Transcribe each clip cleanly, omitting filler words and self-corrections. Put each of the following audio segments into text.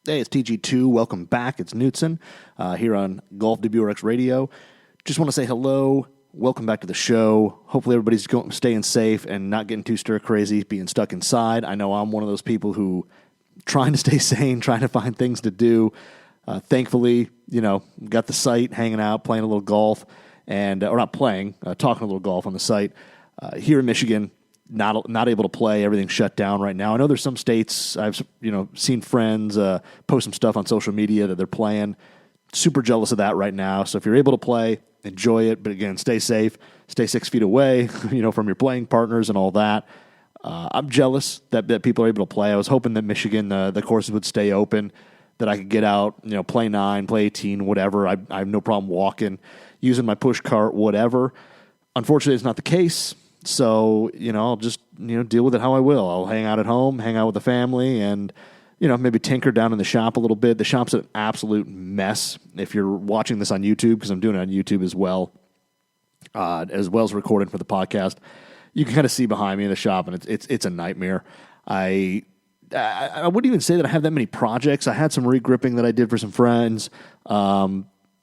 Hey, it's TG2. Welcome back. It's Knudson here on GolfWRX Radio. Just want to say hello. Welcome back to the show. Hopefully everybody's staying safe and not getting too stir crazy, being stuck inside. I know I'm one of those people who trying to stay sane, trying to find things to do. Thankfully, got the site, hanging out, playing a little golf, and or not playing, talking a little golf on the site. Here in Michigan, not able to play. Everything's shut down right now. I know there's some states I've seen friends post some stuff on social media that they're playing. Super jealous of that right now. So if you're able to play, enjoy it. But again, stay safe. Stay 6 feet away, from your playing partners and all that. I'm jealous that people are able to play. I was hoping that Michigan the courses would stay open, that I could get out, play 9, play 18, whatever. I have no problem walking, using my push cart, whatever. Unfortunately, it's not the case. So, I'll just, deal with it how I will. I'll hang out at home, hang out with the family, and, maybe tinker down in the shop a little bit. The shop's an absolute mess. If you're watching this on YouTube, because I'm doing it on YouTube as well as recording for the podcast, you can kind of see behind me in the shop, and it's a nightmare. I wouldn't even say that I have that many projects. I had some regripping that I did for some friends,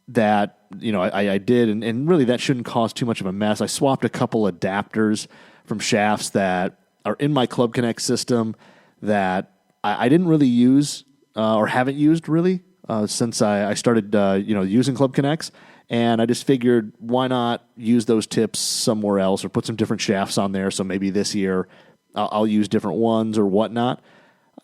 that I did, and really that shouldn't cause too much of a mess. I swapped a couple adapters from shafts that are in my Club Connect system that I didn't really use or haven't used really since I started using Club Connects, and I just figured why not use those tips somewhere else or put some different shafts on there. So maybe this year I'll use different ones or whatnot.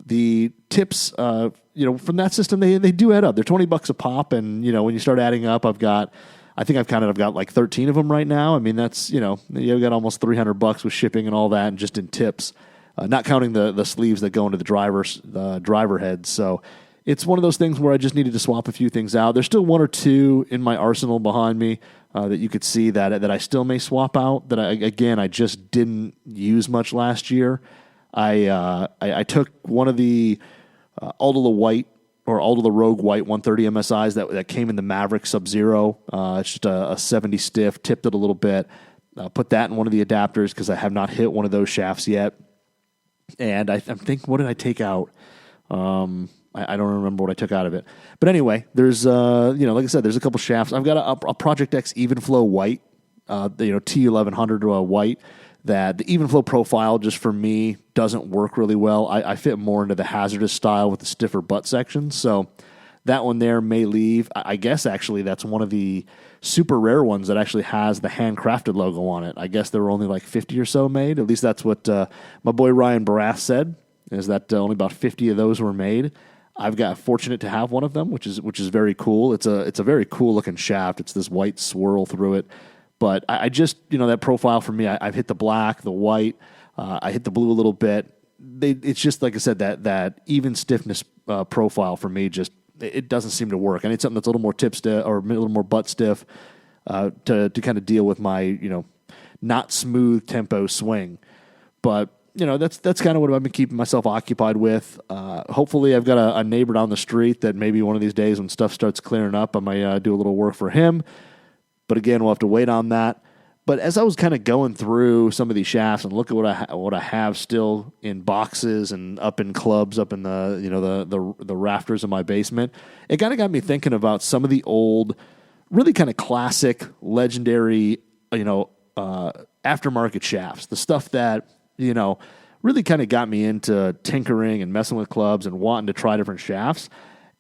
The tips, from that system, they do add up. They're $20 a pop, and when you start adding up, I've got like 13 of them right now. I mean, that's you've got almost $300 with shipping and all that, and just in tips, not counting the sleeves that go into the driver head. So it's one of those things where I just needed to swap a few things out. There's still one or two in my arsenal behind me that you could see that I still may swap out. That I just didn't use much last year. I took one of the Aldo the White or Aldo the Rogue White 130 MSIs that came in the Maverick Sub-Zero. It's just a 70 stiff, tipped it a little bit. Put that in one of the adapters because I have not hit one of those shafts yet. And I'm thinking, what did I take out? I don't remember what I took out of it. But anyway, there's like I said, there's a couple shafts. I've got a Project X Even Flow White, T1100 white. That the even flow profile just for me doesn't work really well. I fit more into the hazardous style with the stiffer butt section. So that one there may leave. I guess actually that's one of the super rare ones that actually has the handcrafted logo on it. I guess there were only like 50 or so made. At least that's what my boy Ryan Barath said, is that only about 50 of those were made. I've got fortunate to have one of them, which is very cool. It's a very cool looking shaft. It's this white swirl through it. But I just, that profile for me, I've hit the black, the white, I hit the blue a little bit. It's just, like I said, that even stiffness profile for me, just, it doesn't seem to work. I need something that's a little more tip stiff or a little more butt stiff to kind of deal with my, not smooth tempo swing. But, that's kind of what I've been keeping myself occupied with. Hopefully I've got a neighbor down the street that maybe one of these days when stuff starts clearing up, I might do a little work for him. But again, we'll have to wait on that. But as I was kind of going through some of these shafts and look at what I have still in boxes and up in clubs, up in the rafters of my basement, it kind of got me thinking about some of the old, really kind of classic, legendary, aftermarket shafts. The stuff that really kind of got me into tinkering and messing with clubs and wanting to try different shafts.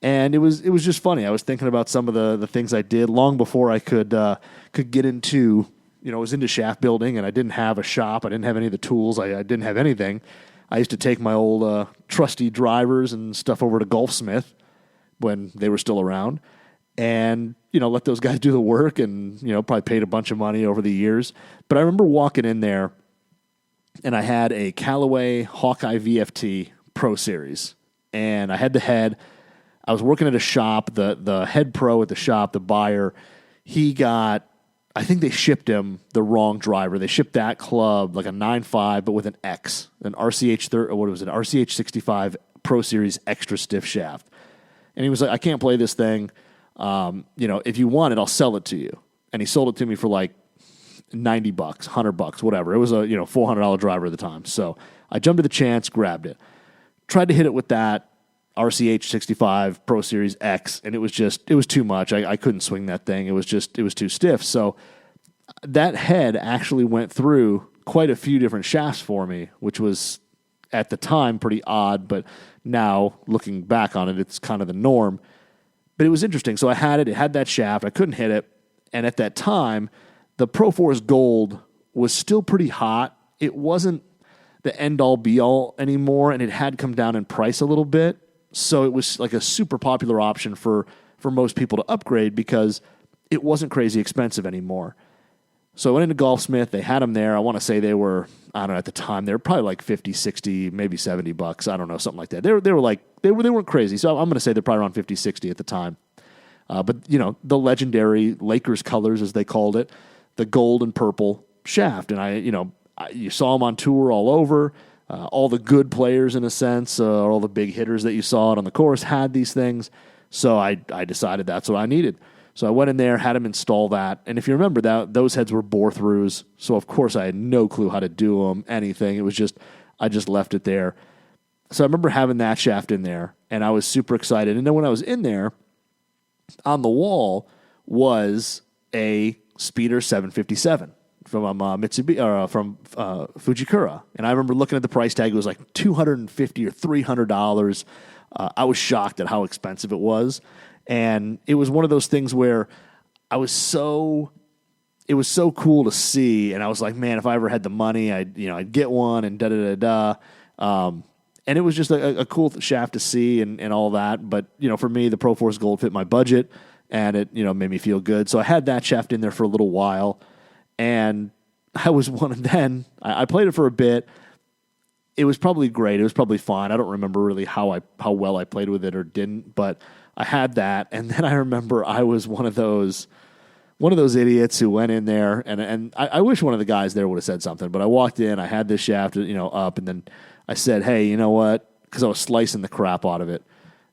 And it was just funny. I was thinking about some of the things I did long before I could get into, I was into shaft building, and I didn't have a shop. I didn't have any of the tools. I didn't have anything. I used to take my old trusty drivers and stuff over to Golfsmith when they were still around, and let those guys do the work, and probably paid a bunch of money over the years. But I remember walking in there, and I had a Callaway Hawkeye VFT Pro Series, and I had the head. I was working at a shop, the head pro at the shop, the buyer, I think they shipped him the wrong driver. They shipped that club like a 9.5, but with an X, an RCH 65 Pro Series extra stiff shaft. And he was like, I can't play this thing. If you want it, I'll sell it to you. And he sold it to me for like $90, $100, whatever. It was a $400 driver at the time. So I jumped at the chance, grabbed it, tried to hit it with that. RCH 65 Pro Series X, and it was too much. I couldn't swing that thing. It was too stiff. So that head actually went through quite a few different shafts for me, which was at the time pretty odd, but now looking back on it, it's kind of the norm. But it was interesting. So I had it had that shaft. I couldn't hit it. And at that time, the Pro Force Gold was still pretty hot. It wasn't the end-all, be-all anymore, and it had come down in price a little bit. So it was like a super popular option for most people to upgrade because it wasn't crazy expensive anymore. So I went into Golfsmith. They had them there. I want to say they were, I don't know, at the time, they were probably like 50, 60, maybe $70. I don't know, something like that. They weren't crazy. So I'm going to say they're probably around 50, 60 at the time. But, you know, the legendary Lakers colors, as they called it, the gold and purple shaft. And you saw them on tour all over. All the good players, in a sense, all the big hitters that you saw out on the course had these things. So I decided that's what I needed. So I went in there, had him install that. And if you remember, those heads were bore-throughs. So, of course, I had no clue how to do them, anything. It was just, I just left it there. So I remember having that shaft in there, and I was super excited. And then when I was in there, on the wall was a Speeder 757 from Mitsubishi, or from Fujikura. And I remember looking at the price tag. It was like $250 or $300. I was shocked at how expensive it was. And it was one of those things where it was so cool to see. And I was like, man, if I ever had the money, I'd get one and da-da-da-da. And it was just a cool shaft to see and all that. But, for me, the Pro Force Gold fit my budget, and it, made me feel good. So I had that shaft in there for a little while. And I was then I played it for a bit. It was probably great. It was probably fine. I don't remember really how well I played with it or didn't, but I had that. And then I remember I was one of those idiots who went in there, and I wish one of the guys there would have said something, but I walked in, I had this shaft, up, and then I said, hey, you know what? Because I was slicing the crap out of it.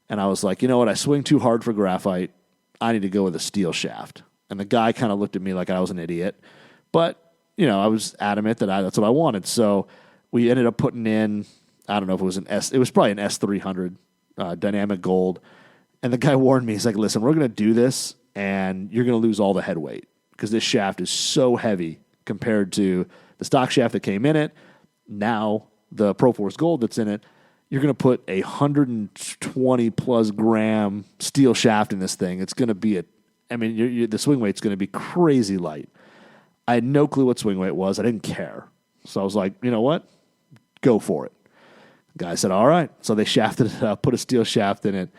And I was like, you know what? I swing too hard for graphite. I need to go with a steel shaft. And the guy kind of looked at me like I was an idiot. But, I was adamant that that's what I wanted. So we ended up putting in, I don't know if it was it was probably an S300 dynamic gold. And the guy warned me, he's like, listen, we're going to do this, and you're going to lose all the head weight because this shaft is so heavy compared to the stock shaft that came in it. Now, the Pro Force Gold that's in it, you're going to put a 120-plus gram steel shaft in this thing. It's going to be the swing weight's going to be crazy light. I had no clue what swing weight was. I didn't care. So I was like, you know what? Go for it. The guy said, all right. So they shafted it up, put a steel shaft in it.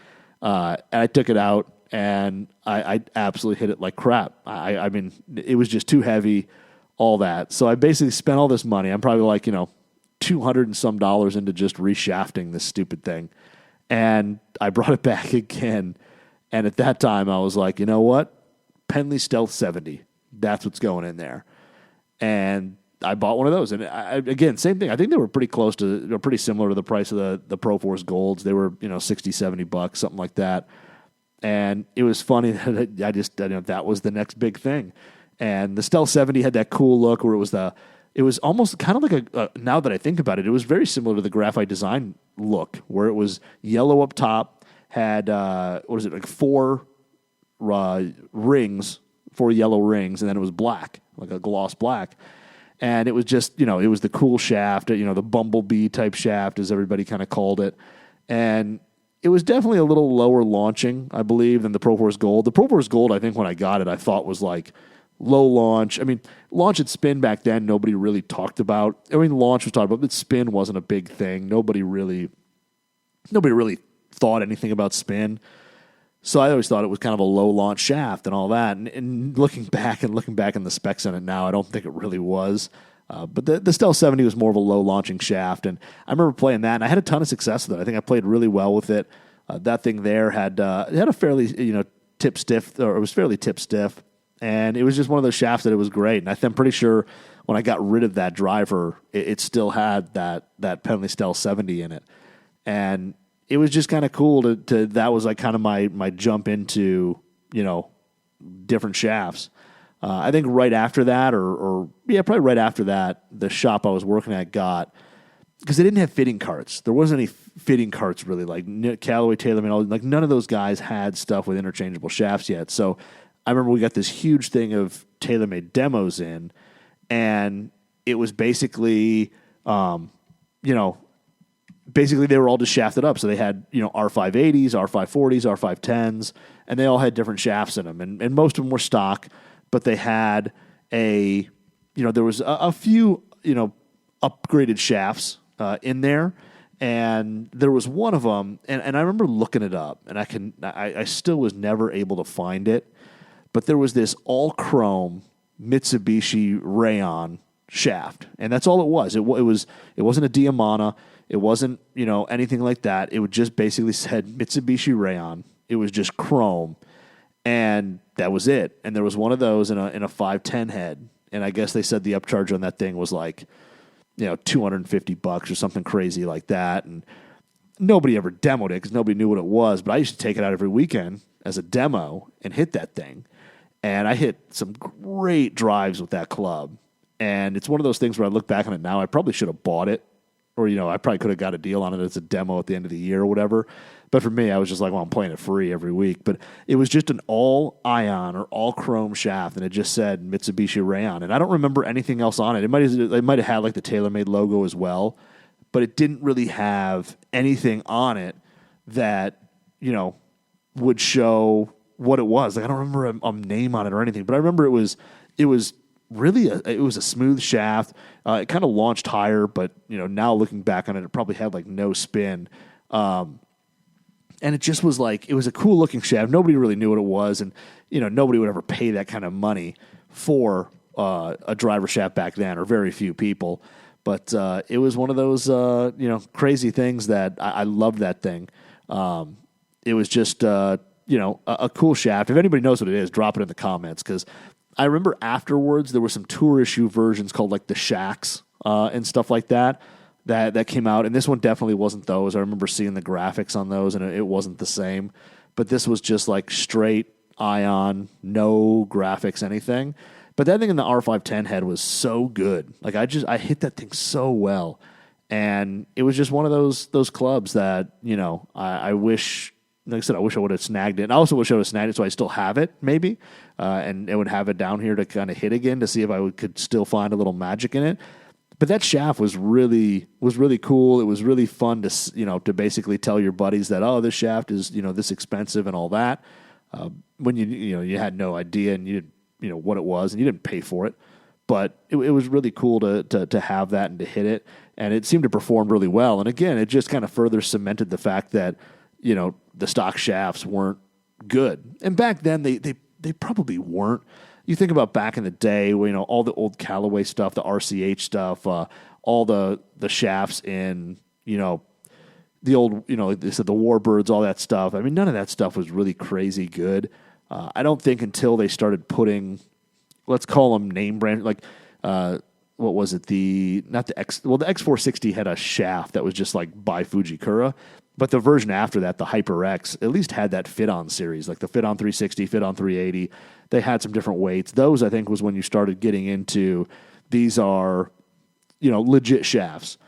And I took it out, and I absolutely hit it like crap. I mean, it was just too heavy, all that. So I basically spent all this money. I'm probably like, $200 and some into just reshafting this stupid thing. And I brought it back again. And at that time, I was like, you know what? Penley Stealth 70. That's what's going in there. And I bought one of those. And again, same thing. I think they were pretty pretty similar to the price of the Pro Force Golds. They were, $60, $70, something like that. And it was funny that that was the next big thing. And the Stealth 70 had that cool look where it was almost kind of like now that I think about it, it was very similar to the graphite design look, where it was yellow up top, had, like 4 rings, 4 yellow rings, and then it was black, like a gloss black. And it was just, it was the cool shaft, the bumblebee type shaft, as everybody kind of called it. And it was definitely a little lower launching, I believe, than the Pro Force Gold. The Pro Force Gold, I think when I got it, I thought was like low launch. I mean, launch and spin back then, nobody really talked about. I mean, launch was talked about, but spin wasn't a big thing. Nobody really thought anything about spin. So I always thought it was kind of a low launch shaft and all that. And looking back in the specs on it now, I don't think it really was. But the Stealth 70 was more of a low launching shaft. And I remember playing that, and I had a ton of success with it. I think I played really well with it. That thing there had a fairly, tip stiff, or it was fairly tip stiff. And it was just one of those shafts that it was great. And I'm pretty sure when I got rid of that driver, it still had that Penley Stealth 70 in it. And it was just kind of cool to that was like kind of my jump into, different shafts. I think right after that, probably right after that, the shop I was working at got because they didn't have fitting carts. There wasn't any fitting carts really, like Callaway, TaylorMade, like none of those guys had stuff with interchangeable shafts yet. So I remember we got this huge thing of TaylorMade demos in, and it was basically, basically they were all just shafted up. So they had, R580s, R540s, R510s, and they all had different shafts in them. And most of them were stock, but they had there was a few, upgraded shafts in there. And there was one of them, and I remember looking it up, and I still was never able to find it, but there was this all chrome Mitsubishi Rayon shaft, and that's all it was. It wasn't a Diamana, it wasn't anything like that. It would just basically said Mitsubishi Rayon. It was just chrome, and that was it. And there was one of those in a 510 head, and I guess they said the upcharge on that thing was like $250 or something crazy like that. And nobody ever demoed it because nobody knew what it was. But I used to take it out every weekend as a demo and hit that thing. And I hit some great drives with that club. And it's one of those things where I look back on it now, I probably should have bought it. Or, I probably could have got a deal on it as a demo at the end of the year or whatever. But for me, I was just like, well, I'm playing it free every week. But it was just an all-ion or all-chrome shaft, and it just said Mitsubishi Rayon. And I don't remember anything else on it. It might have had like the TaylorMade logo as well, but it didn't really have anything on it that, would show what it was. Like I don't remember a name on it or anything, but I remember it was really it was a smooth shaft. It kind of launched higher, but now looking back on it, it probably had like no spin. And it just was like, it was a cool looking shaft. Nobody really knew what it was. And, nobody would ever pay that kind of money for a driver shaft back then, or very few people. But it was one of those, crazy things that I loved that thing. It was just, a cool shaft. If anybody knows what it is, drop it in the comments. Because I remember afterwards there were some tour issue versions called like the Shacks and stuff like that came out. And this one definitely wasn't those. I remember seeing the graphics on those, and it wasn't the same. But this was just like straight ion, no graphics, anything. But that thing in the R510 head was so good. Like I hit that thing so well. And it was just one of those clubs that, I wish, like I said, I wish I would have snagged it. And I also wish I would have snagged it so I still have it, maybe. And it would have it down here to kind of hit again to see if I could still find a little magic in it. But that shaft was really cool. It was really fun to to basically tell your buddies that, this shaft is this expensive and all that. When you had no idea and you didn't what it was, and you didn't pay for it. But it was really cool to have that and to hit it, and it seemed to perform really well. And again, it just kind of further cemented the fact that the stock shafts weren't good. And back then they probably weren't. You think about back in the day, where, all the old Callaway stuff, the RCH stuff, all the shafts in, the old, like they said, the Warbirds, all that stuff. I mean, none of that stuff was really crazy good. I don't think until they started putting, let's call them name brand, like, what was it? The X460 had a shaft that was just like by Fujikura. But the version after that, the HyperX, at least had that fit-on series, like the fit-on 360, fit-on 380. They had some different weights. Those, I think, was when you started getting into these are, legit shafts.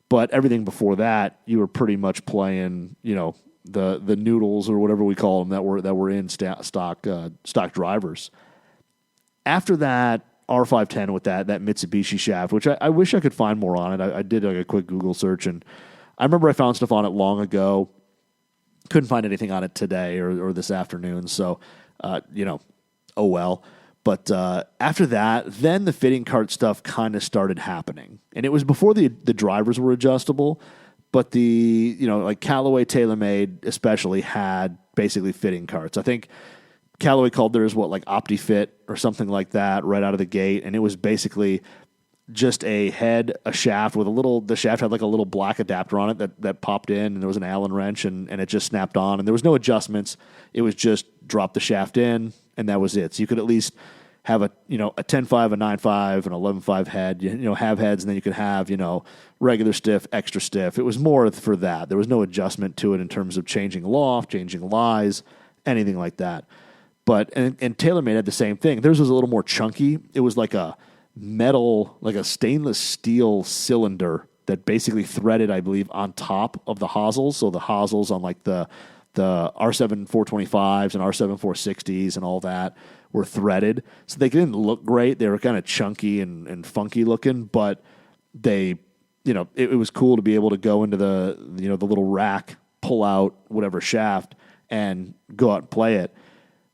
But everything before that, you were pretty much playing, the noodles or whatever we call them that were in stock drivers. After that, R510 with that Mitsubishi shaft, which I wish I could find more on it. I did like a quick Google search, and I remember I found stuff on it long ago. Couldn't find anything on it today or this afternoon. So, oh well. But after that, then the fitting cart stuff kind of started happening. And it was before the drivers were adjustable, but like Callaway, TaylorMade especially had basically fitting carts. I think Callaway called theirs like OptiFit or something like that right out of the gate. And it was basically just a shaft with the shaft had like a little black adapter on it that popped in, and there was an Allen wrench and it just snapped on, and there was no adjustments. It was just drop the shaft in, and that was it. So you could at least have a 10.5, a 9.5, an 11.5 head, have heads, and then you could have, regular stiff, extra stiff. It was more for that. There was no adjustment to it in terms of changing loft, changing lies, anything like that. But, and TaylorMade had the same thing. Theirs was a little more chunky. It was like a metal, like a stainless steel cylinder that basically threaded, I believe, on top of the hosels. So the hosels on like the R7 425s and R7 460s and all that were threaded. So they didn't look great. They were kind of chunky and funky looking, but they, it was cool to be able to go into the little rack, pull out whatever shaft, and go out and play it.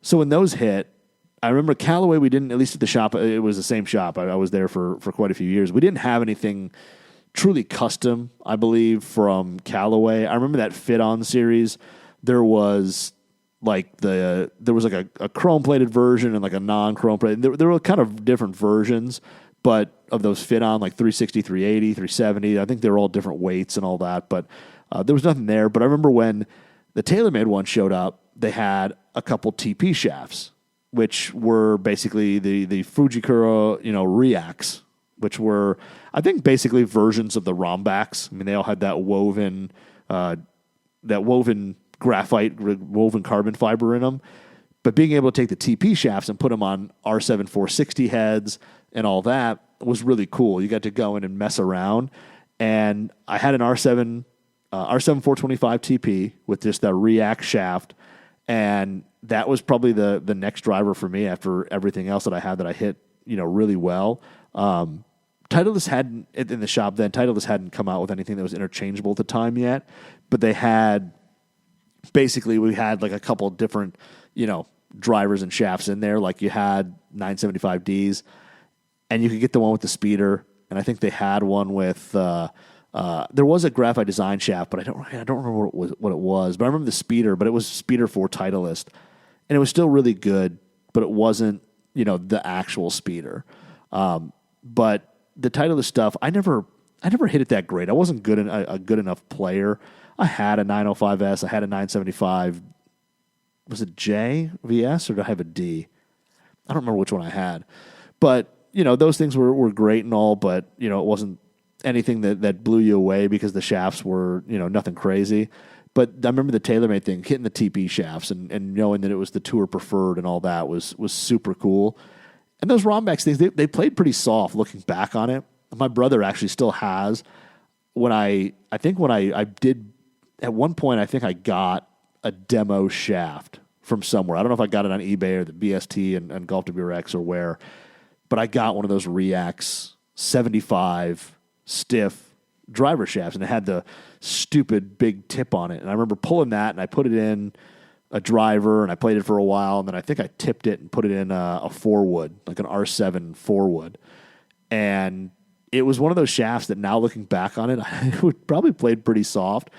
So when those hit, I remember Callaway, we didn't, at least at the shop, it was the same shop. I was there for quite a few years. We didn't have anything truly custom, I believe, from Callaway. I remember that Fit-On series. There was like a chrome-plated version and like a non-chrome-plated. There were kind of different versions, but of those Fit-On, like 360, 380, 370. I think they were all different weights and all that, but there was nothing there. But I remember when the TaylorMade one showed up, they had a couple TP shafts, which were basically the Fujikura, Reacts, which were, I think, basically versions of the Rombacks. I mean, they all had that woven graphite, woven carbon fiber in them. But being able to take the TP shafts and put them on R7 460 heads and all that was really cool. You got to go in and mess around. And I had an R7 425 TP with just that React shaft, and that was probably the next driver for me after everything else that I had that I hit, really well. Titleist hadn't, in the shop then, Titleist hadn't come out with anything that was interchangeable at the time yet, but they had, basically we had like a couple of different, drivers and shafts in there. Like you had 975Ds, and you could get the one with the speeder, and I think they had one with, there was a graphite design shaft, but I don't remember what it was. But I remember the speeder, but it was speeder for Titleist, and it was still really good, but it wasn't, the actual speeder. But the Titleist stuff, I never hit it that great. I wasn't a good enough player. I had a 905S, I had a 975. Was it J VS or did I have a D? I don't remember which one I had. But, those things were great and all, but, it wasn't anything that blew you away because the shafts were, nothing crazy. But I remember the TaylorMade thing, hitting the TP shafts and knowing that it was the Tour Preferred and all that was super cool. And those Rombacks things, they played pretty soft looking back on it. My brother actually still has. I did, at one point, I think I got a demo shaft from somewhere. I don't know if I got it on eBay or the BST and GolfWRX or where, but I got one of those Reacts 75 stiff driver shafts, and it had the stupid big tip on it. And I remember pulling that, and I put it in a driver, and I played it for a while, and then I think I tipped it and put it in a 4-wood, like an R7 4-wood. And it was one of those shafts that now looking back on it, I would probably played pretty soft,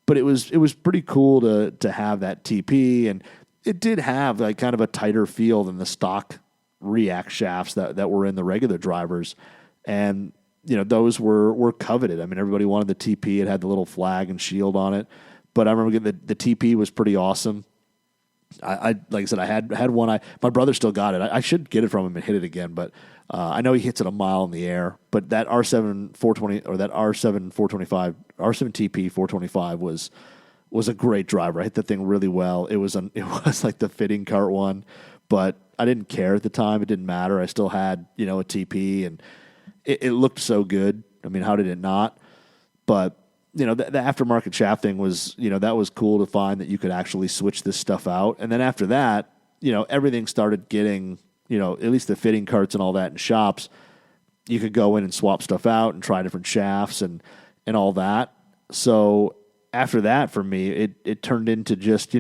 but it was pretty cool to have that TP, and it did have like kind of a tighter feel than the stock React shafts that were in the regular drivers. And those were coveted. I mean, everybody wanted the TP. It had the little flag and shield on it. But I remember getting the TP was pretty awesome. I like I said, I had one. My brother still got it. I should get it from him and hit it again, but I know he hits it a mile in the air. But that R7 420 or that R7 425, R7 TP 425 was a great driver. I hit the thing really well. It was like the fitting cart one, but I didn't care at the time. It didn't matter. I still had a TP, and it looked so good. I mean, how did it not? But the aftermarket shaft thing was, that was cool to find that you could actually switch this stuff out. And then after that, everything started getting, at least the fitting carts and all that in shops, you could go in and swap stuff out and try different shafts and all that. So after that, for me, it turned into just,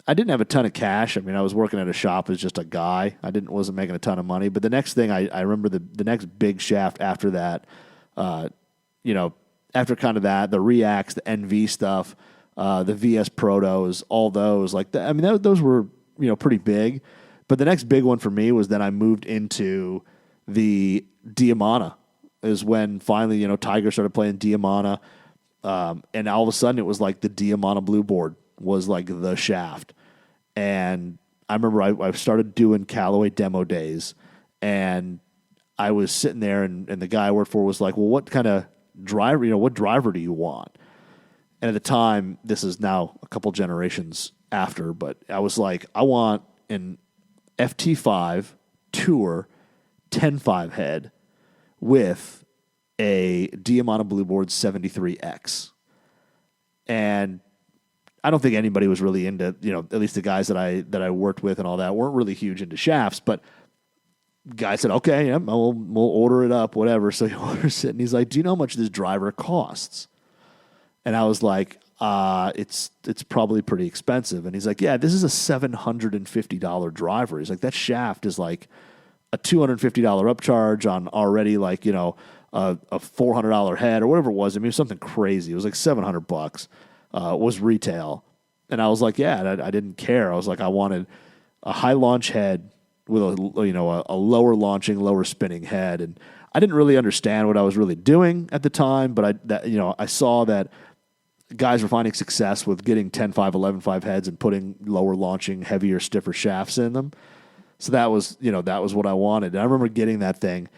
I didn't have a ton of cash. I mean, I was working at a shop as just a guy. Wasn't making a ton of money. But the next thing, I remember the next big shaft after that, after kind of that, the Reacts, the NV stuff, the VS Protos, all those, those were, pretty big. But the next big one for me was then I moved into the Diamana, is when finally, Tiger started playing Diamana. And all of a sudden it was like the Diamana Blue Board was like the shaft. And I remember I started doing Callaway demo days, and I was sitting there and the guy I worked for was like, well, what kind of driver, what driver do you want? And at the time, this is now a couple generations after, but I was like, I want an FT5 Tour 10.5 head with a Diamante Blue Board 73X. And I don't think anybody was really into, at least the guys that I worked with and all that weren't really huge into shafts, but guy said, okay, yeah, we'll order it up, whatever. So he orders it, and he's like, do you know how much this driver costs? And I was like, it's probably pretty expensive. And he's like, yeah, this is a $750 driver. He's like, that shaft is like a $250 upcharge on already like, a $400 head or whatever it was. I mean, it was something crazy. It was like $700 was retail. And I was like, yeah, I didn't care. I was like, I wanted a high launch head with a lower launching, lower spinning head. And I didn't really understand what I was really doing at the time, but I saw that guys were finding success with getting 10.5, 11.5 heads and putting lower launching, heavier, stiffer shafts in them. So that was what I wanted. And I remember getting that thing,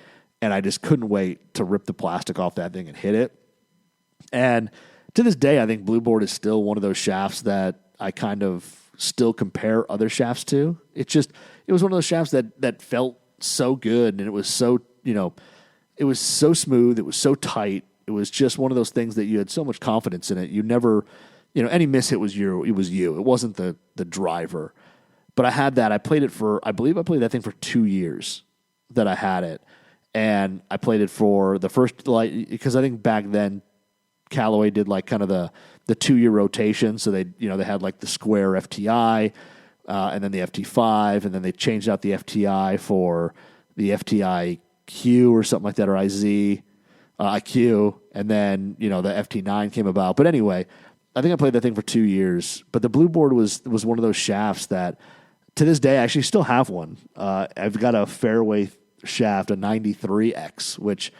and I just couldn't wait to rip the plastic off that thing and hit it. And to this day, I think Blue Board is still one of those shafts that I kind of still compare other shafts to. It was one of those shafts that felt so good, and it was so, it was so smooth, it was so tight. It was just one of those things that you had so much confidence in it. You never, any miss hit was you. It was you. It wasn't the driver. But I had that. I played that thing for 2 years that I had it. And I played it for the first, because I think back then Callaway did like kind of the 2-year rotation. So they had like the square FTI, and then the FT5, and then they changed out the FTI for the FTI Q or something like that, or IZ. IQ, and then the FT9 came about. But anyway, I think I played that thing for 2 years. But the Blue Board was one of those shafts that, to this day, I actually still have one. I've got a fairway shaft, a 93X, which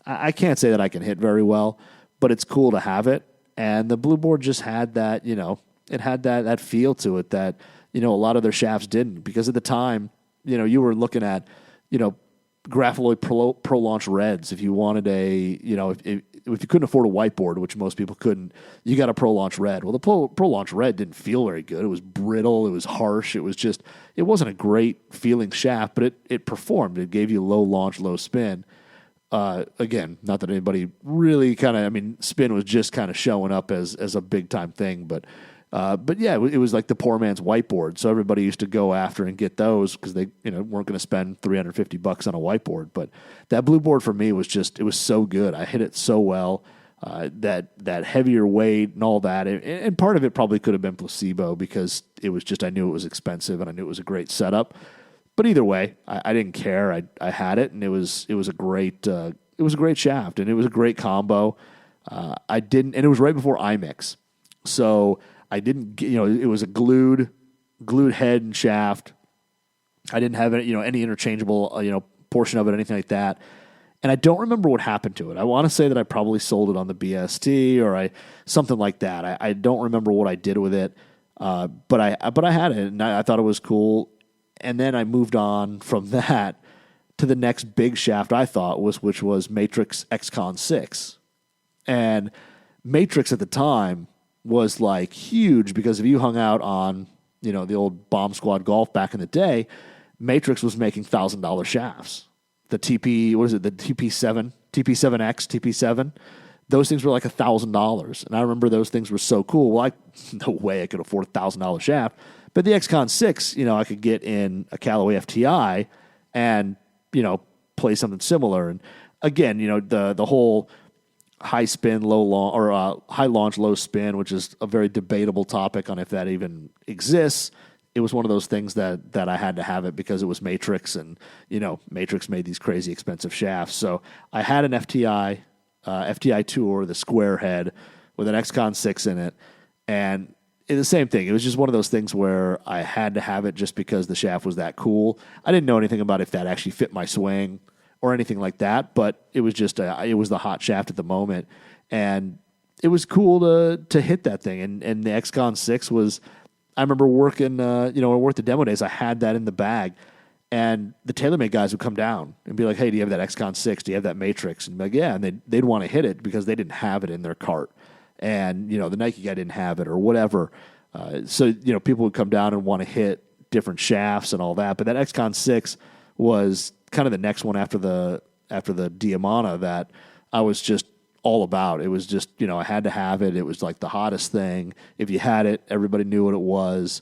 I can't say that I can hit very well, but it's cool to have it. And the Blue Board just had that, it had that feel to it that a lot of their shafts didn't, because at the time, you were looking at Grafaloy Pro Launch Reds. If you wanted if you couldn't afford a whiteboard, which most people couldn't, you got a Pro Launch Red. Well, the Pro Launch Red didn't feel very good. It was brittle. It was harsh. It wasn't a great feeling shaft, but it performed. It gave you low launch, low spin. Again, not that anybody really spin was just kind of showing up as a big time thing, but yeah, it was like the poor man's whiteboard. So everybody used to go after and get those because they weren't going to spend $350 on a whiteboard. But that Blue Board for me was it was so good. I hit it so well. That heavier weight and all that, and part of it probably could have been placebo because it was I knew it was expensive and I knew it was a great setup. But either way, I didn't care. I had it, and it was a great shaft, and it was a great combo. And it was right before iMix, so I didn't, it was a glued head and shaft. I didn't have any interchangeable, portion of it, anything like that. And I don't remember what happened to it. I want to say that I probably sold it on the BST or something like that. I don't remember what I did with it. But I had it, and I thought it was cool. And then I moved on from that to the next big shaft I thought which was Matrix XCon 6. And Matrix at the time was like huge, because if you hung out on, the old Bomb Squad Golf back in the day, Matrix was making $1,000 shafts. The TP, what is it? The TP7, TP7X, TP7. Those things were like $1,000. And I remember those things were so cool. Well, no way I could afford $1,000 shaft. But the XCon 6, I could get in a Callaway FTI and, play something similar. And again, the whole high spin, low launch, or high launch, low spin, which is a very debatable topic on if that even exists. It was one of those things that I had to have it because it was Matrix, and Matrix made these crazy expensive shafts. So I had an FTI Tour, the square head with an XCon 6 in it, and the same thing. It was just one of those things where I had to have it just because the shaft was that cool. I didn't know anything about if that actually fit my swing or anything like that, but it was just it was the hot shaft at the moment, and it was cool to hit that thing. And the XCon 6 was, I remember working, I worked the demo days, I had that in the bag, and the TaylorMade guys would come down and be like, hey, do you have that XCon 6? Do you have that Matrix? And be like, yeah, and they'd want to hit it because they didn't have it in their cart. And, the Nike guy didn't have it or whatever. So people would come down and want to hit different shafts and all that. But that XCon 6 was kind of the next one after the Diamante that I was just all about. It was just, I had to have it. It was like the hottest thing. If you had it, everybody knew what it was.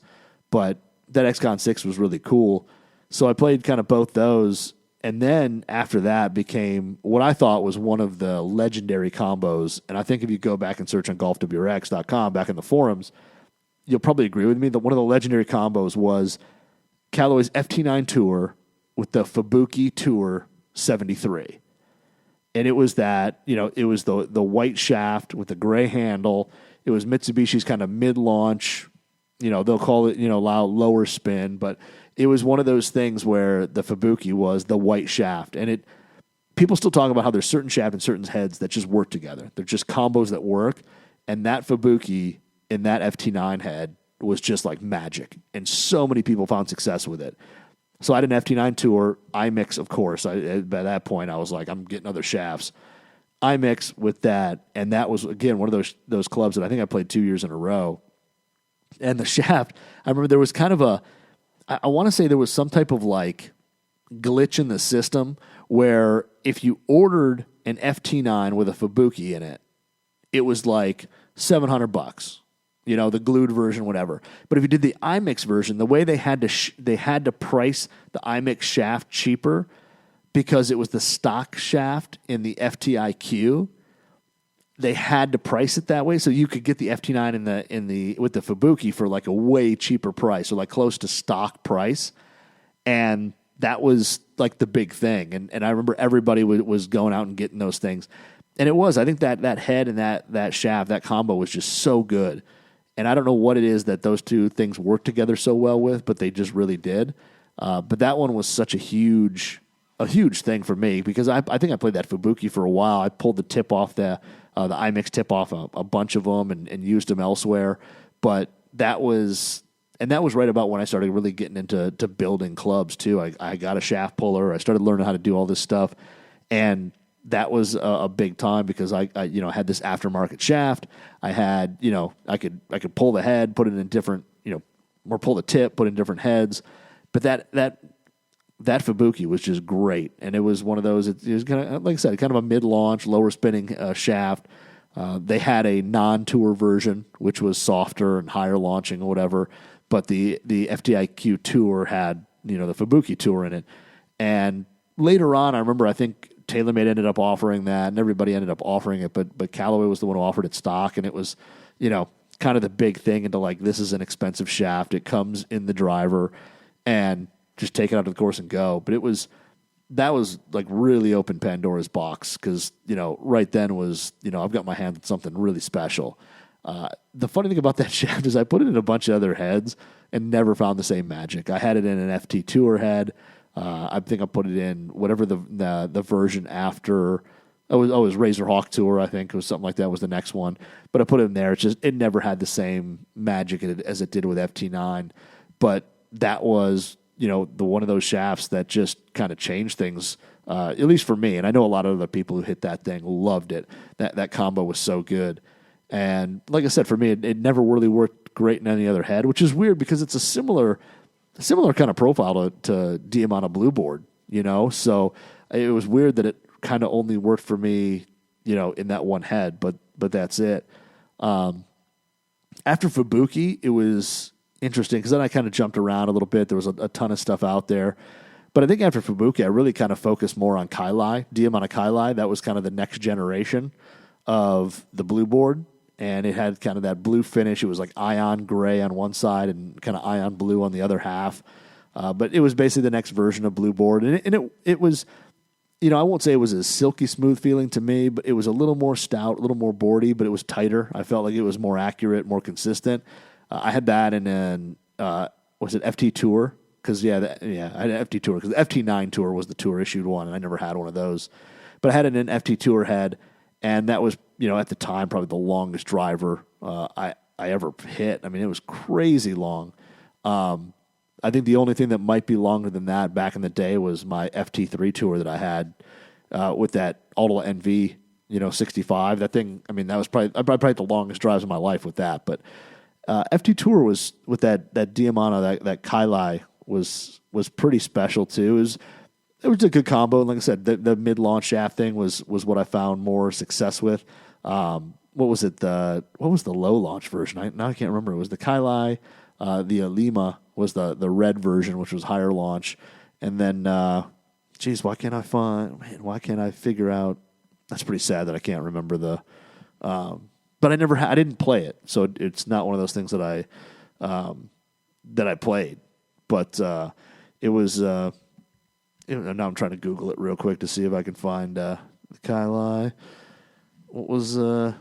But that XCon 6 was really cool. So I played kind of both those. And then after that became what I thought was one of the legendary combos. And I think if you go back and search on GolfWRX.com back in the forums, you'll probably agree with me that one of the legendary combos was Callaway's FT9 Tour with the Fubuki Tour 73. And it was that, it was the white shaft with the gray handle. It was Mitsubishi's kind of mid-launch, they'll call it, lower spin, but it was one of those things where the Fubuki was the white shaft. And people still talk about how there's certain shaft and certain heads that just work together. They're just combos that work. And that Fubuki in that FT9 head was just like magic. And so many people found success with it. So I had an FT9 Tour, IMIX, of course. By that point, I was like, I'm getting other shafts. IMIX with that, and that was, again, one of those clubs that I think I played 2 years in a row. And the shaft, I remember there was kind of I want to say there was some type of like glitch in the system where if you ordered an FT9 with a Fubuki in it, it was like $700. The glued version, whatever. But if you did the IMIX version, the way they had to price the IMIX shaft cheaper because it was the stock shaft in the FTIQ, they had to price it that way so you could get the FT9 with the Fubuki for like a way cheaper price, or like close to stock price. And that was like the big thing. And I remember everybody was going out and getting those things. And I think that head and that shaft, that combo was just so good. And I don't know what it is that those two things work together so well with, but they just really did. But that one was such a huge thing for me because I think I played that Fubuki for a while. I pulled the tip off the IMIX tip off a bunch of them and used them elsewhere. But that was right about when I started really getting into building clubs too. I got a shaft puller. I started learning how to do all this stuff, and that was a big time because I had this aftermarket shaft. I had, I could pull the head, put it in different, or pull the tip, put in different heads. But that Fubuki was just great. And it was one of those, it was kind of, like I said, kind of a mid-launch, lower spinning shaft. They had a non-tour version, which was softer and higher launching or whatever. But the FTIQ Tour had, the Fubuki Tour in it. And later on, I remember, I think TaylorMade ended up offering that, and everybody ended up offering it, but Callaway was the one who offered it stock, and it was, kind of the big thing into like, this is an expensive shaft. It comes in the driver, and just take it out to the course and go. But that was like really open Pandora's box because, right then was, I've got my hand on something really special. The funny thing about that shaft is I put it in a bunch of other heads and never found the same magic. I had it in an FT Tour head. I think I put it in whatever the version after. It was Razor Hawk Tour, I think. It was something like that was the next one. But I put it in there. It never had the same magic as it did with FT9. But that was, the one of those shafts that just kind of changed things, at least for me. And I know a lot of other people who hit that thing loved it. That combo was so good. And like I said, for me, it never really worked great in any other head, which is weird because it's a similar kind of profile to Diamante Blue Board, So it was weird that it kind of only worked for me, in that one head, but that's it. After Fubuki, it was interesting because then I kind of jumped around a little bit. There was a ton of stuff out there. But I think after Fubuki, I really kind of focused more on Kailai, Diamante Kailai. That was kind of the next generation of the Blue Board. And it had kind of that blue finish. It was like ion gray on one side and kind of ion blue on the other half. But it was basically the next version of Blue Board. And it was, I won't say it was a silky smooth feeling to me, but it was a little more stout, a little more boardy, but it was tighter. I felt like it was more accurate, more consistent. I had that and then, was it FT Tour? Because, I had an FT Tour because the FT9 Tour was the tour issued one, and I never had one of those. But I had an FT Tour head, and that was, at the time, probably the longest driver I ever hit. I mean, it was crazy long. I think the only thing that might be longer than that back in the day was my FT3 Tour that I had with that Auto NV, 65. That thing, I mean, that was probably the longest drives of my life with that. But FT Tour was with that Diamante, that Kailai was pretty special too. it was a good combo. And like I said, the mid launch shaft thing was what I found more success with. What was it? What was the low launch version? Now I can't remember. It was the Kailai. The Lima was the red version, which was higher launch. And then, why can't I figure out? That's pretty sad that I can't remember but I didn't play it. So it's not one of those things that I played. But it was, now I'm trying to Google it real quick to see if I can find the Kailai. What was, I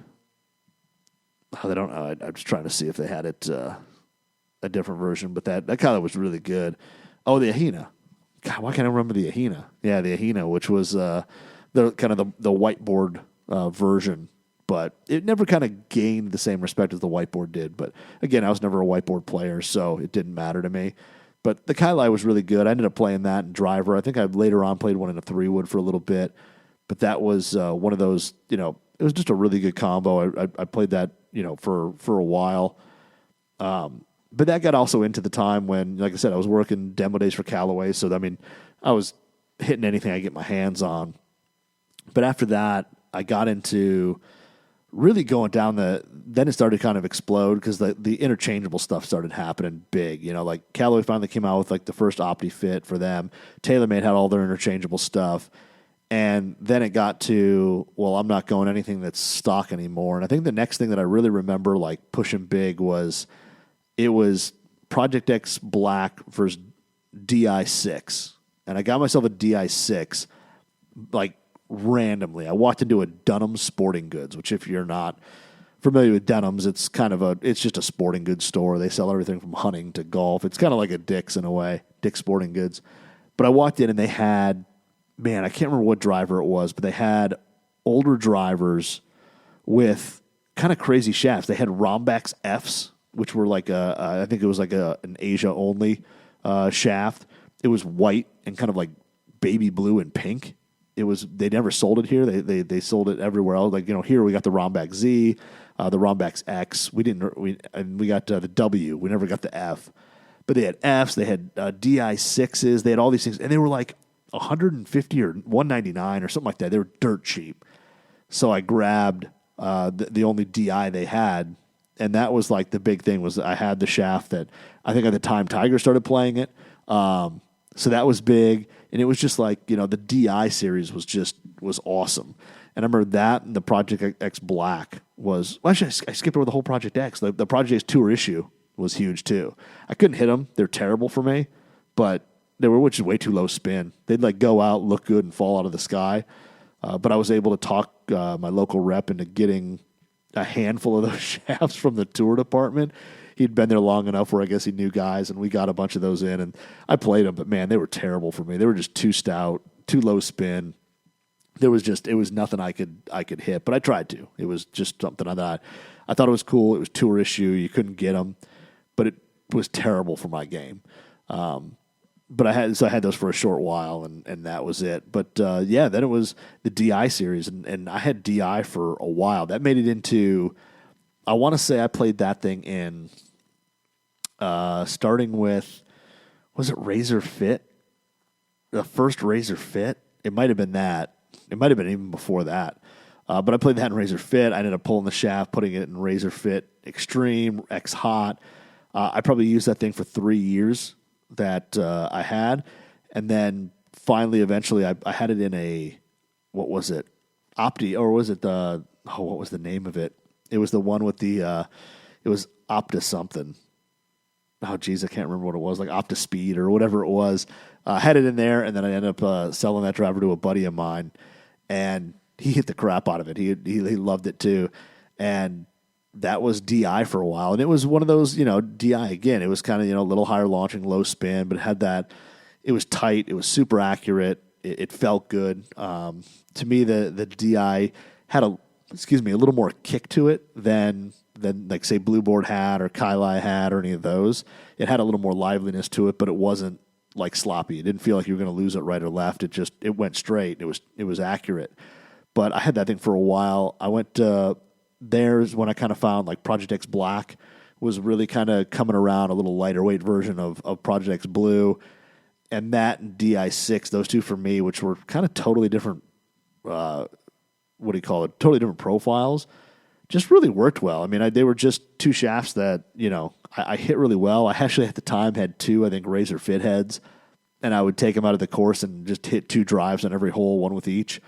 don't know. I'm just trying to see if they had it, a different version, but that Kailai was really good. Oh, the Ahina. God, why can't I remember the Ahina? Yeah, the Ahina, which was the kind of the whiteboard version, but it never kind of gained the same respect as the whiteboard did. But again, I was never a whiteboard player, so it didn't matter to me. But the Kailai was really good. I ended up playing that in driver. I think I later on played one in a 3-wood for a little bit, but that was one of those. It was just a really good combo. I played that for a while. But that got also into the time when, like I said, I was working demo days for Callaway. So, I was hitting anything I could get my hands on. But after that, I got into really going down then it started to kind of explode because the interchangeable stuff started happening big. Like Callaway finally came out with like the first OptiFit for them. TaylorMade had all their interchangeable stuff. And then it got to, well, I'm not going anything that's stock anymore. And I think the next thing that I really remember like pushing big was, it was Project X Black versus DI6. And I got myself a DI6, like, randomly. I walked into a Dunham Sporting Goods, which if you're not familiar with Dunham's, it's just a sporting goods store. They sell everything from hunting to golf. It's kind of like a Dick's in a way, Dick's Sporting Goods. But I walked in and they had, I can't remember what driver it was, but they had older drivers with kind of crazy shafts. They had Rombax Fs, which were like I think it was like an Asia only shaft. It was white and kind of like baby blue and pink. They never sold it here. They sold it everywhere else. Like here we got the Rombax Z, the Rombax X. We got the W. We never got the F. But they had Fs. They had DI6s. They had all these things, and they were like $150 or $199 or something like that. They were dirt cheap. So I grabbed the only DI they had. And that was like the big thing was I had the shaft that I think at the time Tiger started playing it. So that was big. And it was just like, the DI series was awesome. And I remember that and the Project X Black was, well, actually I skipped over the whole Project X. The Project X Tour issue was huge too. I couldn't hit them. They're terrible for me, but which is way too low spin. They'd like go out, look good and fall out of the sky. But I was able to talk my local rep into getting a handful of those shafts from the tour department. He'd been there long enough where I guess he knew guys, and we got a bunch of those in, and I played them, but man, they were terrible for me. They were just too stout, too low spin. It was nothing I could hit, but I tried to. It was just something I thought it was cool. It was tour issue. You couldn't get them, but it was terrible for my game. But I had those for a short while, and that was it. But then it was the DI series, and I had DI for a while. That made it into, I want to say I played that thing in, starting with, was it Razor Fit? The first Razor Fit? It might have been that. It might have been even before that. But I played that in Razor Fit. I ended up pulling the shaft, putting it in Razor Fit Extreme, X Hot. I probably used that thing for 3 years that I had. And then finally, eventually, I had it in a, what was it? Opti, or was it what was the name of it? It was the one with the, it was Opta something. Oh, geez, I can't remember what it was, like Opta Speed or whatever it was. I had it in there, and then I ended up selling that driver to a buddy of mine, and he hit the crap out of it. He loved it too. And that was DI for a while. And it was one of those, DI again. It was kind of, a little higher launching, low spin, but it had that, it was tight. It was super accurate. It felt good. To me, the DI had a little more kick to it than like say Blue Board had or Kailai had or any of those. It had a little more liveliness to it, but it wasn't like sloppy. It didn't feel like you were going to lose it right or left. It went straight. It was accurate. But I had that thing for a while. I went there's when I kind of found like Project X Black was really kind of coming around, a little lighter weight version of Project X Blue. and that and DI6, those two for me, which were kind of totally different, totally different profiles, just really worked well. I mean, they were just two shafts that, I hit really well. I actually at the time had two, I think, Razor fit heads, and I would take them out of the course and just hit two drives on every hole, one with each.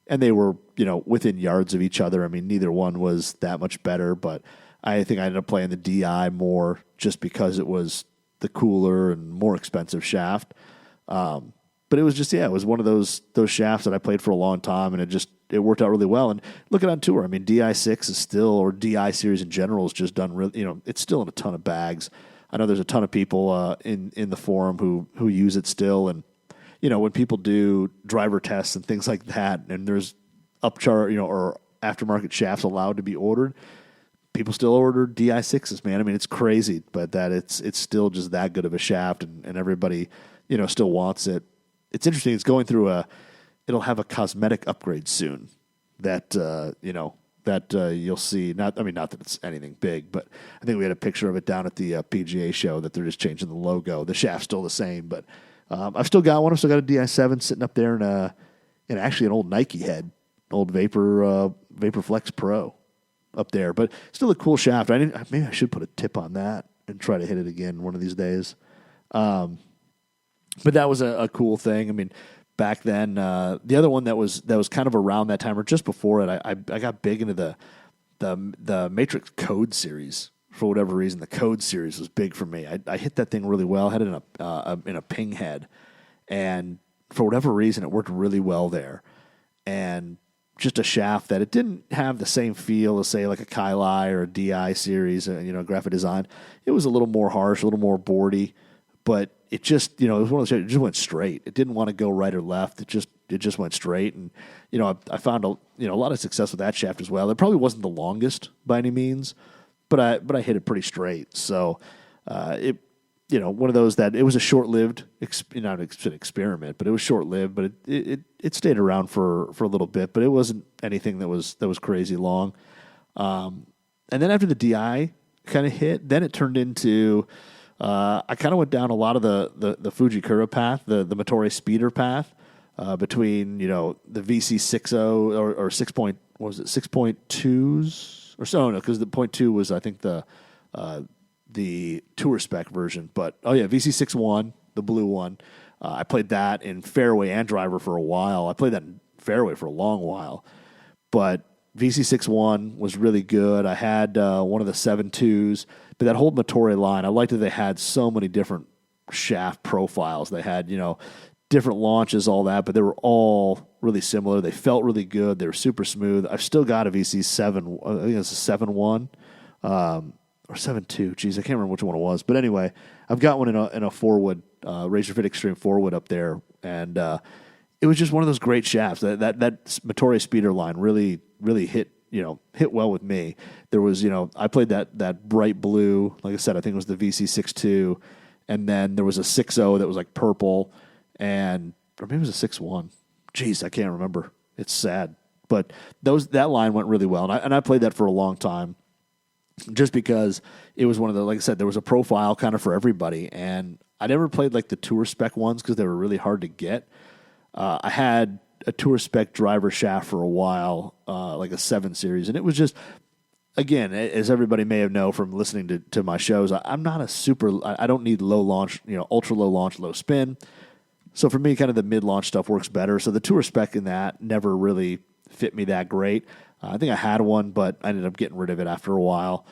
And they were, within yards of each other. I mean, neither one was that much better, but I think I ended up playing the DI more just because it was the cooler and more expensive shaft. But it was just, it was one of those shafts that I played for a long time, and it worked out really well. And looking on tour, I mean, DI6 is still, or DI series in general, is just done really, it's still in a ton of bags. I know there's a ton of people in the forum who use it still, and when people do driver tests and things like that, and there's upchart, or aftermarket shafts allowed to be ordered, people still order DI6s, man. I mean, it's crazy, but that it's still just that good of a shaft, and everybody, still wants it. It's interesting. It's going through it'll have a cosmetic upgrade soon that, you'll see. Not that it's anything big, but I think we had a picture of it down at the PGA show that they're just changing the logo. The shaft's still the same, but I've still got one. I've still got a DI7 sitting up there in actually an old Nike head, old Vapor Flex Pro up there. But still a cool shaft. Maybe I should put a tip on that and try to hit it again one of these days. But that was a cool thing. I mean, back then, the other one that was kind of around that time or just before it, I got big into the Matrix Code series. For whatever reason, the Code series was big for me. I hit that thing really well. I had it in a ping head, and for whatever reason, it worked really well there. And just a shaft that it didn't have the same feel as, say, like a Kailai or a DI series, graphic design. It was a little more harsh, a little more boardy, but it just, it was one of those, it just went straight. It didn't want to go right or left. It just went straight. And, I found a lot of success with that shaft as well. It probably wasn't the longest by any means, but I hit it pretty straight. So, one of those that it was a short-lived, not an experiment, but it was short-lived, but it stayed around for a little bit, but it wasn't anything that was crazy long. And then after the DI kind of hit, then it turned into, I kind of went down a lot of the Fujikura path, the Motore speeder path, between, the VC60 or 6.2s or so, no, because the 0.2 was, I think, the tour spec version. But, VC61, the blue one. I played that in fairway and driver for a while. I played that in fairway for a long while. But VC61 was really good. I had one of the 7.2s. But that whole Motore line, I liked that they had so many different shaft profiles. They had, different launches, all that, but they were all really similar. They felt really good. They were super smooth. I've still got a VC7. I think it's a 7.1 or 7.2. Geez, I can't remember which one it was. But anyway, I've got one in a 4-wood, Razor Fit Extreme 4-wood up there, and it was just one of those great shafts. That Motore speeder line really hit well with me. There was, I played that bright blue. Like I said, I think it was the VC62, and then there was a 6.0 that was like purple, or maybe it was a 6.1. Jeez, I can't remember. It's sad, but that line went really well, and I played that for a long time, just because it was one of the, like I said, there was a profile kind of for everybody, and I never played like the tour spec ones because they were really hard to get. I had a tour spec driver shaft for a while, like a 7 series, and it was just, again, as everybody may have known from listening to my shows, I'm not I don't need low launch, ultra low launch, low spin. So for me, kind of the mid-launch stuff works better. So the tour spec in that never really fit me that great. I think I had one, but I ended up getting rid of it after a while.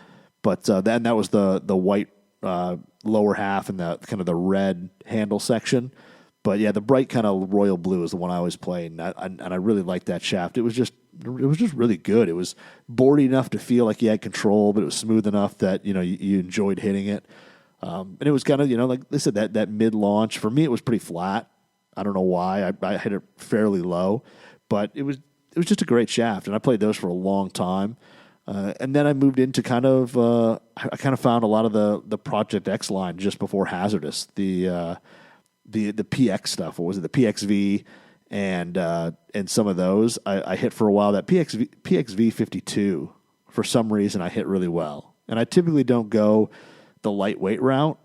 But then that was the white lower half and the kind of the red handle section. But yeah, the bright kind of royal blue is the one I always played, and I really liked that shaft. It was just really good. It was boardy enough to feel like you had control, but it was smooth enough that you enjoyed hitting it. And it was kind of like they said, that mid launch for me, it was pretty flat. I don't know why. I hit it fairly low, but it was just a great shaft, and I played those for a long time. And then I moved into kind of I kind of found a lot of the Project X line just before Hazardous, the PX stuff. What was it? The PXV and some of those I hit for a while. That PXV 52 for some reason I hit really well, and I typically don't go the lightweight route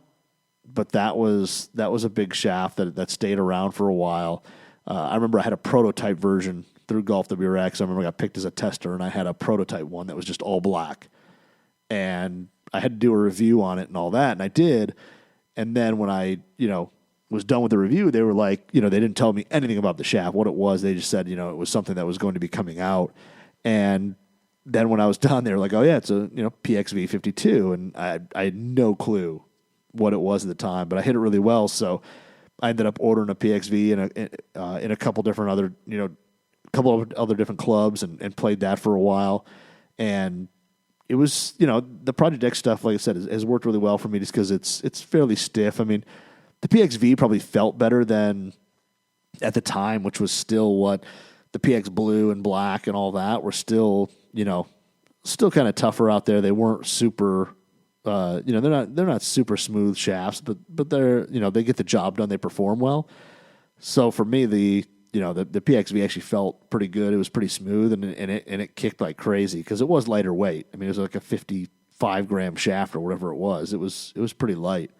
but that was a big shaft that stayed around for a while. I remember I had a prototype version through GolfWRX. I remember I got picked as a tester, and I had a prototype one that was just all black. And I had to do a review on it and all that, and I did. And then when I, was done with the review, they were like, they didn't tell me anything about the shaft, what it was. They just said, it was something that was going to be coming out. And then when I was done, they were like, oh, yeah, it's a, PXV 52. And I had no clue what it was at the time, but I hit it really well. So I ended up ordering a PXV in a couple different other, couple of other different clubs and played that for a while. And it was, the Project X stuff, like I said, has worked really well for me just because it's fairly stiff. I mean, the PXV probably felt better than at the time, which was still what the PX Blue and Black and all that were still, still kind of tougher out there. They weren't super, they're not super smooth shafts, but they're, they get the job done. They perform well. So for me, the PXV actually felt pretty good. It was pretty smooth, and it kicked like crazy because it was lighter weight. I mean, it was like a 55-gram shaft or whatever it was. It was pretty light.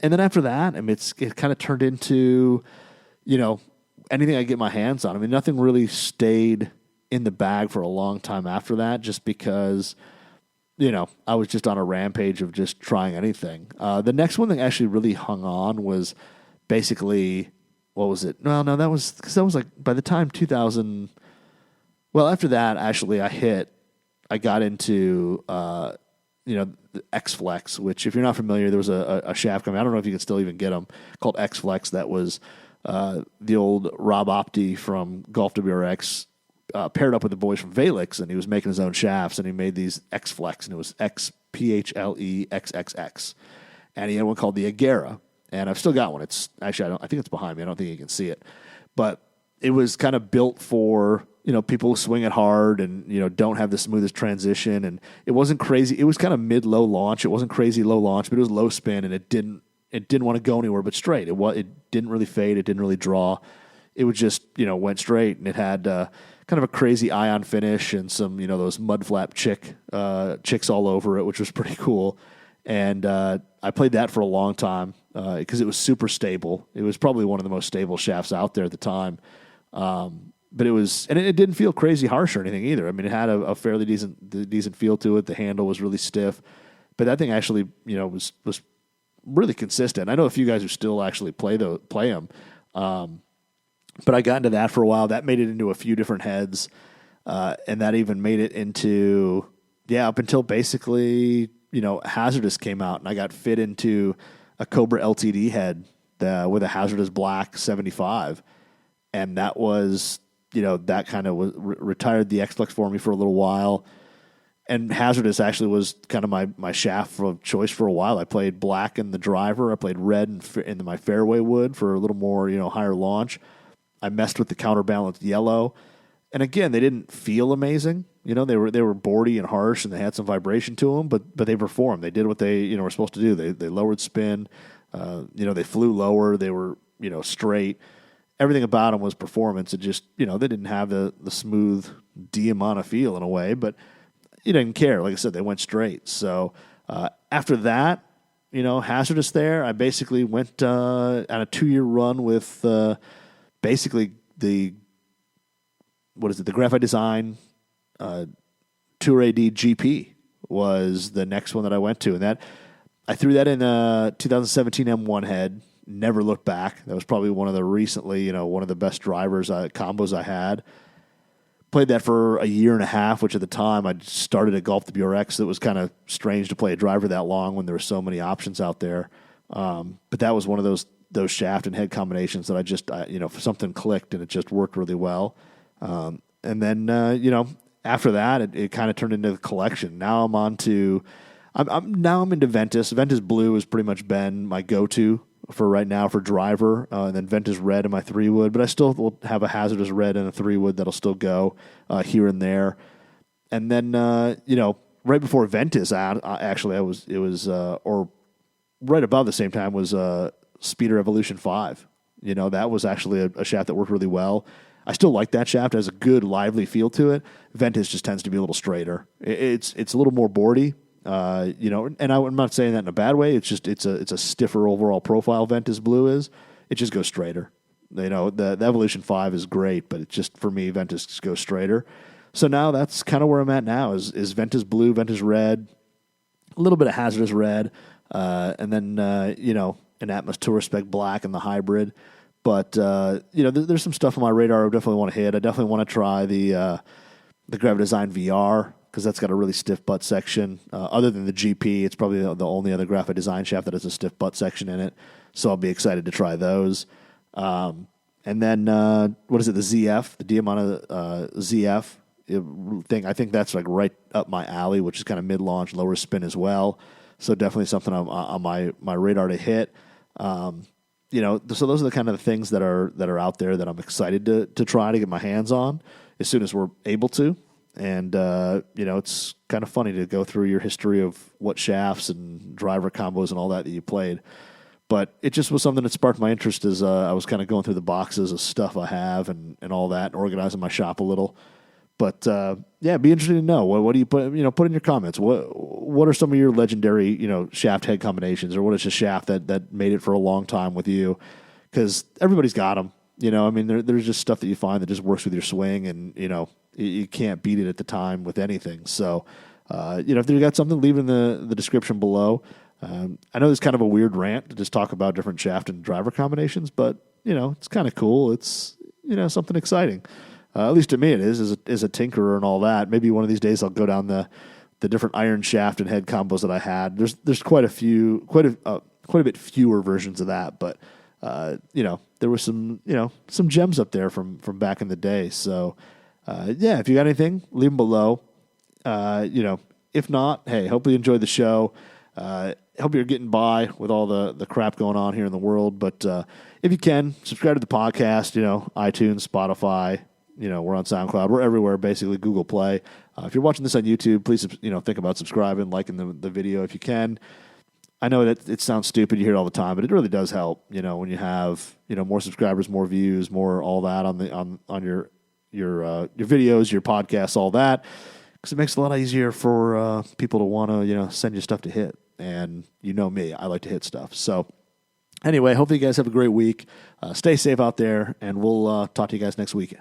And then after that, I mean, it kind of turned into, anything I get my hands on. I mean, nothing really stayed in the bag for a long time after that, just because, I was just on a rampage of just trying anything. The next one that actually really hung on was basically, what was it? No, that was like by the time 2000. Well, after that, actually, I got into, the X-Flex, which if you're not familiar, there was a shaft company. I don't know if you can still even get them, called X-Flex. That was the old Rob Opti from GolfWRX paired up with the boys from Valix, and he was making his own shafts, and he made these X-Flex, and it was XPHLEXXX. And he had one called the Agera, and I've still got one. It's actually, I think it's behind me. I don't think you can see it. But it was kind of built for, people who swing it hard and, don't have the smoothest transition. And it wasn't crazy. It was kind of mid-low launch. It wasn't crazy low launch, but it was low spin, and it didn't want to go anywhere but straight. It didn't really fade. It didn't really draw. It would just, went straight, and it had kind of a crazy ion finish and some, those mud flap chicks all over it, which was pretty cool. And I played that for a long time because it was super stable. It was probably one of the most stable shafts out there at the time. But it was, and it didn't feel crazy harsh or anything either. I mean, it had a fairly decent feel to it. The handle was really stiff, but that thing actually, was really consistent. I know a few guys who still actually play them. But I got into that for a while. That made it into a few different heads, and that even made it into, up until basically, Hazardous came out, and I got fit into a Cobra LTD head with a Hazardous Black 75, and that was, that kind of retired the X-Flex for me for a little while. And Hazardous actually was kind of my shaft of choice for a while. I played black in the driver. I played red in my fairway wood for a little more, higher launch. I messed with the counterbalanced yellow. And again, they didn't feel amazing. They were boardy and harsh, and they had some vibration to them, but they performed. They did what they, were supposed to do. They lowered spin. They flew lower. They were, straight. Everything about them was performance. It just, they didn't have the smooth Diamante feel in a way, but you didn't care. Like I said, they went straight. So after that, Hazardous there, I basically went on a 2-year run with basically the Graphite Design Tour AD GP was the next one that I went to. And that I threw that in 2017 M1 head. Never looked back. That was probably one of the recently, one of the best drivers combos I had. Played that for a year and a half, which at the time I started at GolfWRX. So it was kind of strange to play a driver that long when there were so many options out there. But that was one of those shaft and head combinations that I just, something clicked and it just worked really well. And then, after that, it kind of turned into the collection. Now I'm I'm into Ventus. Ventus Blue has pretty much been my go-to for right now for driver, and then Ventus Red in my 3-wood, but I still will have a Hazardous Red and a 3-wood that'll still go here and there. And then, right before Ventus, right about the same time was Speeder Evolution 5. That was actually a shaft that worked really well. I still like that shaft. It has a good, lively feel to it. Ventus just tends to be a little straighter. It's a little more boardy, And I'm not saying that in a bad way. It's just it's a stiffer overall profile. Ventus Blue is. It just goes straighter. The Evolution 5 is great, but it's just, for me, Ventus just goes straighter. So now that's kind of where I'm at now is Ventus Blue, Ventus Red, a little bit of Hazardous Red, and then, an Atmos Tour Spec Black and the hybrid. But, there's some stuff on my radar I definitely want to hit. I definitely want to try the Gravity Design VR, because that's got a really stiff butt section. Other than the GP, it's probably the only other Graphite Design shaft that has a stiff butt section in it. So I'll be excited to try those. And then, what is it, the ZF, the Diamante ZF thing? I think that's like right up my alley, which is kind of mid-launch, lower spin as well. So definitely something on my radar to hit. So those are the kind of things that are out there that I'm excited to try to get my hands on as soon as we're able to. And, it's kind of funny to go through your history of what shafts and driver combos and all that you played. But it just was something that sparked my interest as I was kind of going through the boxes of stuff I have and all that, and organizing my shop a little. But, it'd be interesting to know. What do you put in your comments? What are some of your legendary, shaft head combinations, or what is a shaft that made it for a long time with you? Because everybody's got them. There's just stuff that you find that just works with your swing, and, you can't beat it at the time with anything. So, if you got something, leave it in the description below. I know it's kind of a weird rant to just talk about different shaft and driver combinations, but, it's kind of cool. It's, something exciting. At least to me it is, as a tinkerer and all that. Maybe one of these days I'll go down the different iron shaft and head combos that I had. There's quite a bit fewer versions of that, but, there were some gems up there from back in the day. So, if you got anything, leave them below. If not, hey, hope you enjoyed the show. Hope you're getting by with all the crap going on here in the world. But if you can, subscribe to the podcast, iTunes, Spotify, we're on SoundCloud. We're everywhere, basically, Google Play. If you're watching this on YouTube, please, think about subscribing, liking the video if you can. I know that it sounds stupid, you hear it all the time, but it really does help, when you have, more subscribers, more views, more all that on your videos, your podcasts, all that. Because it makes it a lot easier for people to want to, send you stuff to hit. And me, I like to hit stuff. So anyway, hopefully you guys have a great week. Stay safe out there, and we'll talk to you guys next week.